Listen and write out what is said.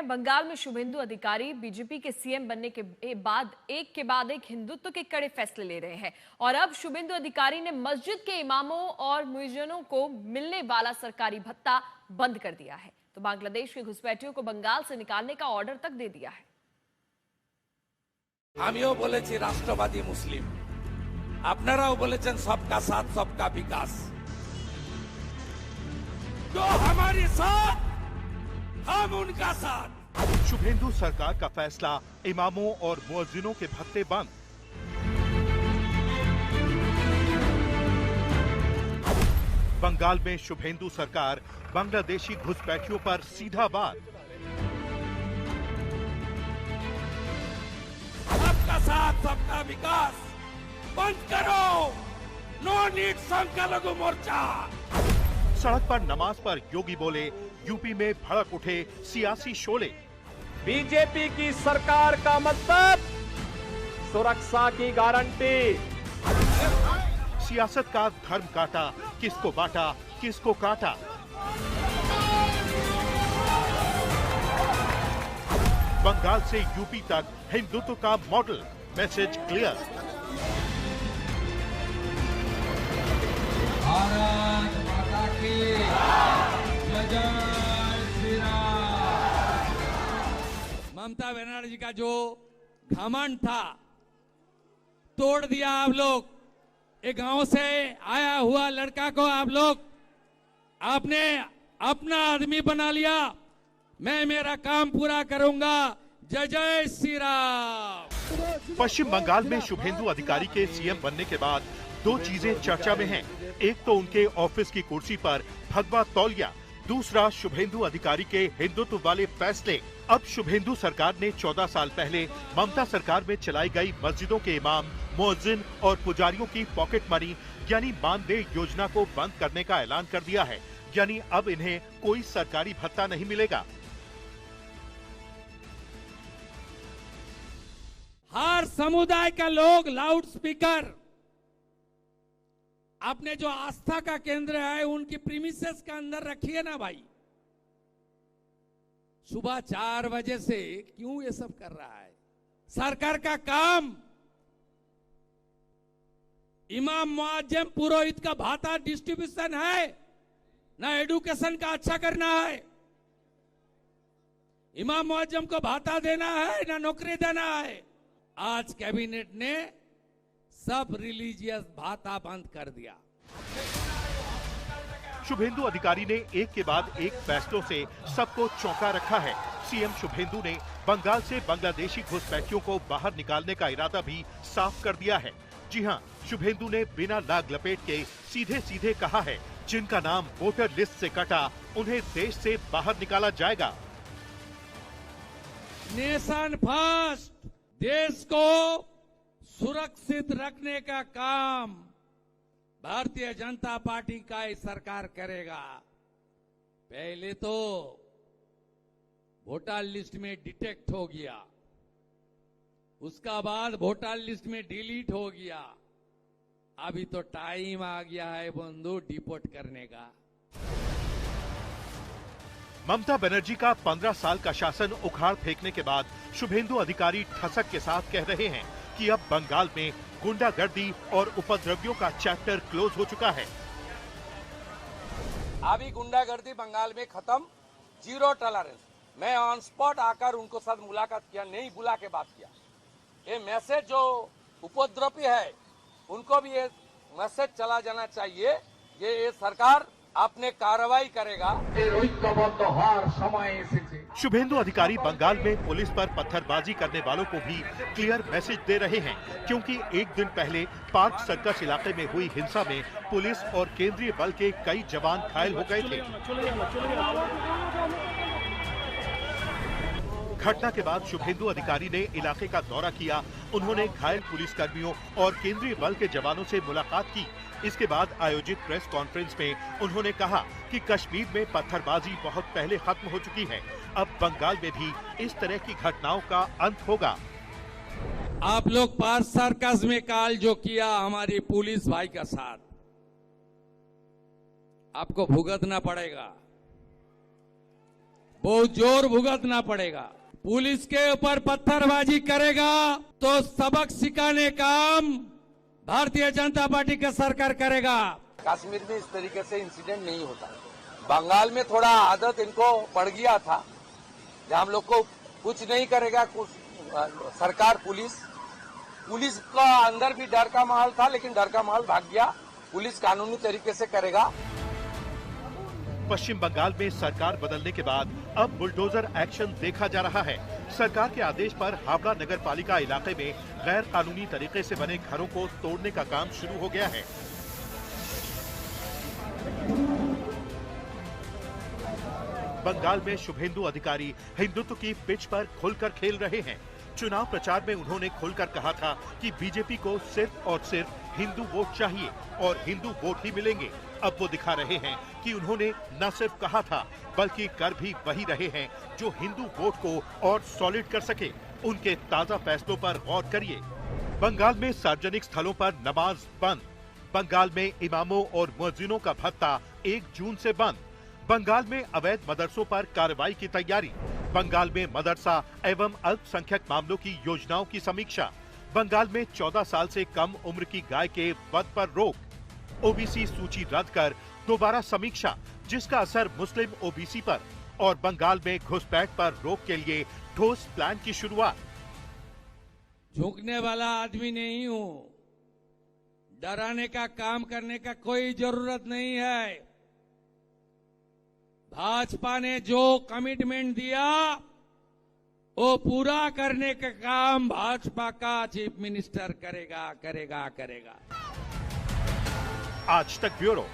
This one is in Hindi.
हैं। बंगाल में शुभेंदु अधिकारी बीजेपी के सीएम बनने के बाद एक हिंदुत्व के कड़े फैसले ले रहे हैं और अब शुभेंदु अधिकारी ने मस्जिद के इमामों और मुअज्जिनों को मिलने वाला सरकारी भत्ता बंद कर दिया है, तो बांग्लादेश के घुसपैठियों को बंगाल से निकालने का ऑर्डर तक दे दिया है। আমিও বলেছি রাষ্ট্রবাদী মুসলিম, আপনারাও বলেছেন सबका साथ सबका विकास। तो हमारे साथ, हम उनका साथ। शुभेंदु सरकार का फैसला, इमामों और मुअज्जिनों के भत्ते बंद। बंगाल में शुभेंदु सरकार बांग्लादेशी घुसपैठियों पर सीधा वार। सबका साथ सबका विकास बंद करो, नो नीड संख्यालघु मोर्चा। सड़क पर नमाज पर योगी बोले, यूपी में भड़क उठे सियासी शोले। बीजेपी की सरकार का मतलब सुरक्षा की गारंटी। सियासत का धर्म काटा, किसको बांटा किसको काटा। बंगाल से यूपी तक हिंदुत्व का मॉडल, मैसेज क्लियर। भारत माता की जय श्री राम। ममता बनर्जी का जो घमंड था तोड़ दिया आप लोग। एक गांव से आया हुआ लड़का को आप लोग आपने अपना आदमी बना लिया। मैं मेरा काम पूरा करूंगा, जय जय श्री राम। पश्चिम बंगाल में शुभेंदु अधिकारी के सीएम बनने के बाद दो चीजें चर्चा में हैं। एक तो उनके ऑफिस की कुर्सी पर भगवा तौलिया, दूसरा शुभेंदु अधिकारी के हिंदुत्व वाले फैसले। अब शुभेंदु सरकार ने 14 साल पहले ममता सरकार में चलाई गई मस्जिदों के इमाम, मुअज्जिन और पुजारियों की पॉकेट मनी यानी मानदेय योजना को बंद करने का ऐलान कर दिया है। यानी अब इन्हें कोई सरकारी भत्ता नहीं मिलेगा। हर समुदाय का लोग लाउड स्पीकर आपने जो आस्था का केंद्र है उनकी प्रीमिसेस के अंदर रखिए ना भाई। सुबह 4 बजे से क्यों ये सब कर रहा है? सरकार का काम इमाम, मुअज्जिन, पुरोहित का भाता डिस्ट्रीब्यूशन है ना, एडुकेशन का अच्छा करना है। इमाम मुअज्जिन को भाता देना है ना नौकरी देना है। आज कैबिनेट ने सब रिलीजियस भाता बंद कर दिया। शुभेंदु अधिकारी ने एक के बाद एक फैसलों से सबको चौंका रखा है। सीएम शुभेंदु ने बंगाल से बांग्लादेशी घुसपैठियों को बाहर निकालने का इरादा भी साफ कर दिया है। जी हां, शुभेंदु ने बिना लाग लपेट के सीधे सीधे कहा है, जिनका नाम वोटर लिस्ट से कटा उन्हें देश से बाहर निकाला जाएगा। नेशन फर्स्ट, देश को सुरक्षित रखने का काम भारतीय जनता पार्टी का ही सरकार करेगा। पहले तो वोटर लिस्ट में डिटेक्ट हो गया, उसका बाद वोटर लिस्ट में डिलीट हो गया, अभी तो टाइम आ गया है बंधु डिपोर्ट करने का। ममता बनर्जी का 15 साल का शासन उखाड़ फेंकने के बाद शुभेंदु अधिकारी ठसक के साथ कह रहे हैं कि अब बंगाल में गुंडागर्दी और उपद्रवियों का चैप्टर क्लोज हो चुका है। अभी गुंडागर्दी बंगाल में खत्म, जीरो टॉलरेंस। मैं ऑन स्पॉट आकर उनको साथ मुलाकात किया, नहीं बुला के बात किया। ये मैसेज जो उपद्रवी है उनको भी ये मैसेज चला जाना चाहिए, ये सरकार अपने कार्रवाई करेगा। शुभेंदु अधिकारी बंगाल में पुलिस पर पत्थरबाजी करने वालों को भी क्लियर मैसेज दे रहे हैं, क्योंकि एक दिन पहले पार्क सर्कस इलाके में हुई हिंसा में पुलिस और केंद्रीय बल के कई जवान घायल हो गए थे। घटना के बाद शुभेंदु अधिकारी ने इलाके का दौरा किया। उन्होंने घायल पुलिसकर्मियों और केंद्रीय बल के जवानों से मुलाकात की। इसके बाद आयोजित प्रेस कॉन्फ्रेंस में उन्होंने कहा कि कश्मीर में पत्थरबाजी बहुत पहले खत्म हो चुकी है, अब बंगाल में भी इस तरह की घटनाओं का अंत होगा। आप लोग पार्क सर्कस में काल जो किया हमारी पुलिस भाई का साथ, आपको भुगतना पड़ेगा। बहुत जोर भुगतना पड़ेगा। पुलिस के ऊपर पत्थरबाजी करेगा तो सबक सिखाने काम भारतीय जनता पार्टी का सरकार करेगा। कश्मीर में इस तरीके से इंसिडेंट नहीं होता। बंगाल में थोड़ा आदत इनको पड़ गया था, जहां हम लोग को कुछ नहीं करेगा सरकार। पुलिस का अंदर भी डर का माहौल था, लेकिन डर का माहौल भाग गया। पुलिस कानूनी तरीके से करेगा। पश्चिम बंगाल में सरकार बदलने के बाद अब बुलडोजर एक्शन देखा जा रहा है। सरकार के आदेश पर हावड़ा नगर पालिका इलाके में गैर कानूनी तरीके से बने घरों को तोड़ने का काम शुरू हो गया है। बंगाल में शुभेंदु अधिकारी हिंदुत्व की पिच पर खुलकर खेल रहे हैं। चुनाव प्रचार में उन्होंने खुलकर कहा था कि बीजेपी को सिर्फ और सिर्फ हिंदू वोट चाहिए और हिंदू वोट ही मिलेंगे। अब वो दिखा रहे हैं कि उन्होंने न सिर्फ कहा था बल्कि कर भी वही रहे हैं जो हिंदू वोट को और सॉलिड कर सके। उनके ताजा फैसलों पर गौर करिए। बंगाल में सार्वजनिक स्थलों पर नमाज बंद। बंगाल में इमामों और मुअज्जिनों का भत्ता 1 जून से बंद। बंगाल में अवैध मदरसों पर कार्रवाई की तैयारी। बंगाल में मदरसा एवं अल्पसंख्यक मामलों की योजनाओं की समीक्षा। बंगाल में 14 साल से कम उम्र की गाय के वध पर रोक। ओबीसी सूची रद्द कर दोबारा समीक्षा, जिसका असर मुस्लिम ओबीसी पर। और बंगाल में घुसपैठ पर रोक के लिए ठोस प्लान की शुरुआत। झुकने वाला आदमी नहीं हूं, डराने का काम करने का कोई जरूरत नहीं है। भाजपा ने जो कमिटमेंट दिया वो पूरा करने का काम भाजपा का चीफ मिनिस्टर करेगा। आज तक ब्यूरो।